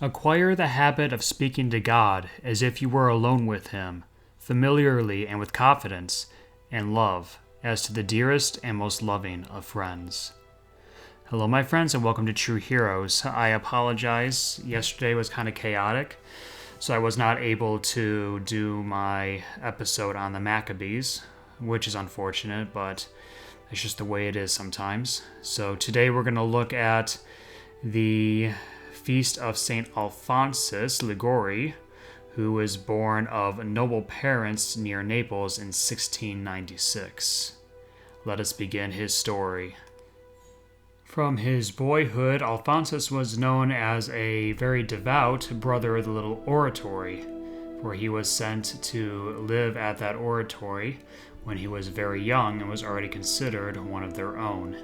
Acquire the habit of speaking to God as if you were alone with Him, familiarly and with confidence and love, as to the dearest and most loving of friends. Hello, my friends, and welcome to True Heroes. I apologize. Yesterday was kind of chaotic, so I was not able to do my episode on the Maccabees, which is unfortunate, but it's just the way it is sometimes. So today we're going to look at the feast of St. Alphonsus, Liguori, who was born of noble parents near Naples in 1696. Let us begin his story. From his boyhood, Alphonsus was known as a very devout brother of the little oratory, for he was sent to live at that oratory when he was very young and was already considered one of their own.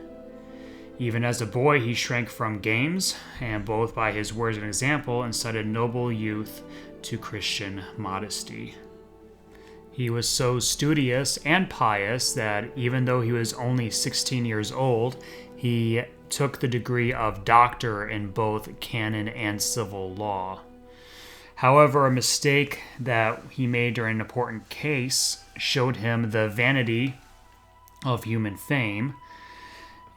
Even as a boy, he shrank from games, and both by his words and example incited noble youth to Christian modesty. He was so studious and pious that even though he was only 16 years old, he took the degree of doctor in both canon and civil law. However, a mistake that he made during an important case showed him the vanity of human fame,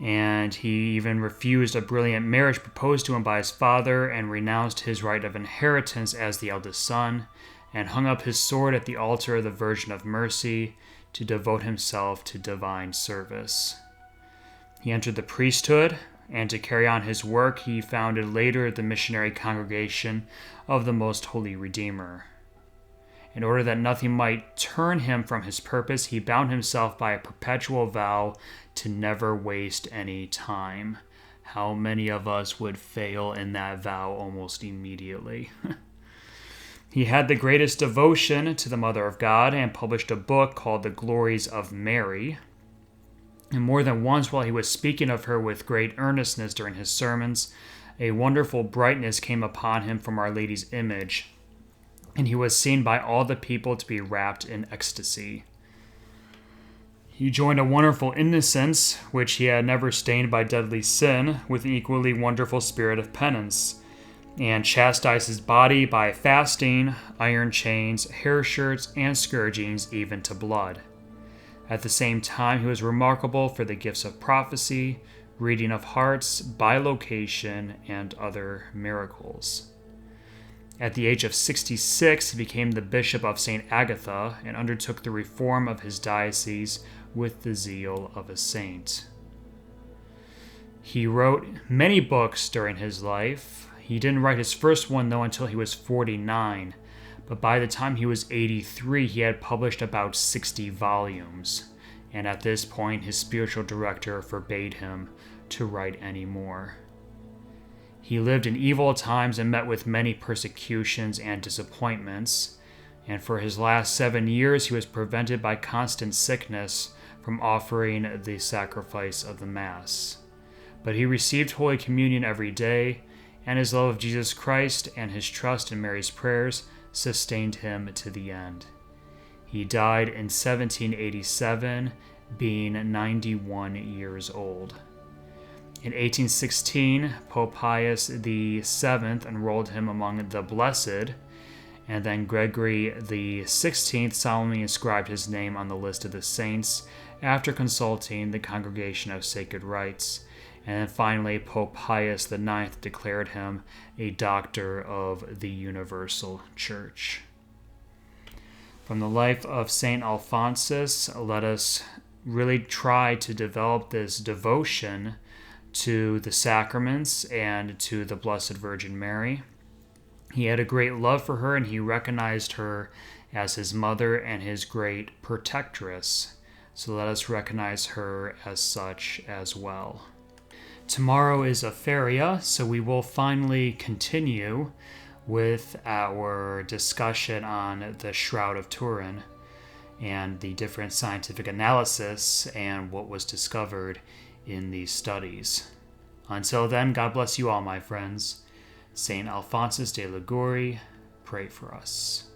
and he even refused a brilliant marriage proposed to him by his father and renounced his right of inheritance as the eldest son, and hung up his sword at the altar of the Virgin of Mercy to devote himself to divine service. He entered the priesthood, and to carry on his work, he founded later the missionary congregation of the Most Holy Redeemer. In order that nothing might turn him from his purpose, he bound himself by a perpetual vow to never waste any time. How many of us would fail in that vow almost immediately? He had the greatest devotion to the Mother of God and published a book called The Glories of Mary. And more than once, while he was speaking of her with great earnestness during his sermons, a wonderful brightness came upon him from Our Lady's image, and he was seen by all the people to be wrapped in ecstasy. He joined a wonderful innocence, which he had never stained by deadly sin, with an equally wonderful spirit of penance, and chastised his body by fasting, iron chains, hair shirts, and scourgings, even to blood. At the same time, he was remarkable for the gifts of prophecy, reading of hearts, bilocation, and other miracles. At the age of 66, he became the bishop of St. Agatha and undertook the reform of his diocese with the zeal of a saint. He wrote many books during his life. He didn't write his first one, though, until he was 49, but by the time he was 83, he had published about 60 volumes, and at this point, his spiritual director forbade him to write any more. He lived in evil times and met with many persecutions and disappointments, and for his last 7 years he was prevented by constant sickness from offering the sacrifice of the Mass. But he received Holy Communion every day, and his love of Jesus Christ and his trust in Mary's prayers sustained him to the end. He died in 1787, being 91 years old. In 1816, Pope Pius VII enrolled him among the Blessed, and then Gregory XVI solemnly inscribed his name on the list of the saints after consulting the Congregation of Sacred Rites. And then finally, Pope Pius IX declared him a doctor of the Universal Church. From the life of St. Alphonsus, let us really try to develop this devotion to the sacraments and to the Blessed Virgin Mary. He had a great love for her, and he recognized her as his mother and his great protectress. So let us recognize her as such as well. Tomorrow is a feria, so we will finally continue with our discussion on the Shroud of Turin and the different scientific analysis and what was discovered in these studies. Until then, God bless you all, my friends. St. Alphonsus de Liguori, pray for us.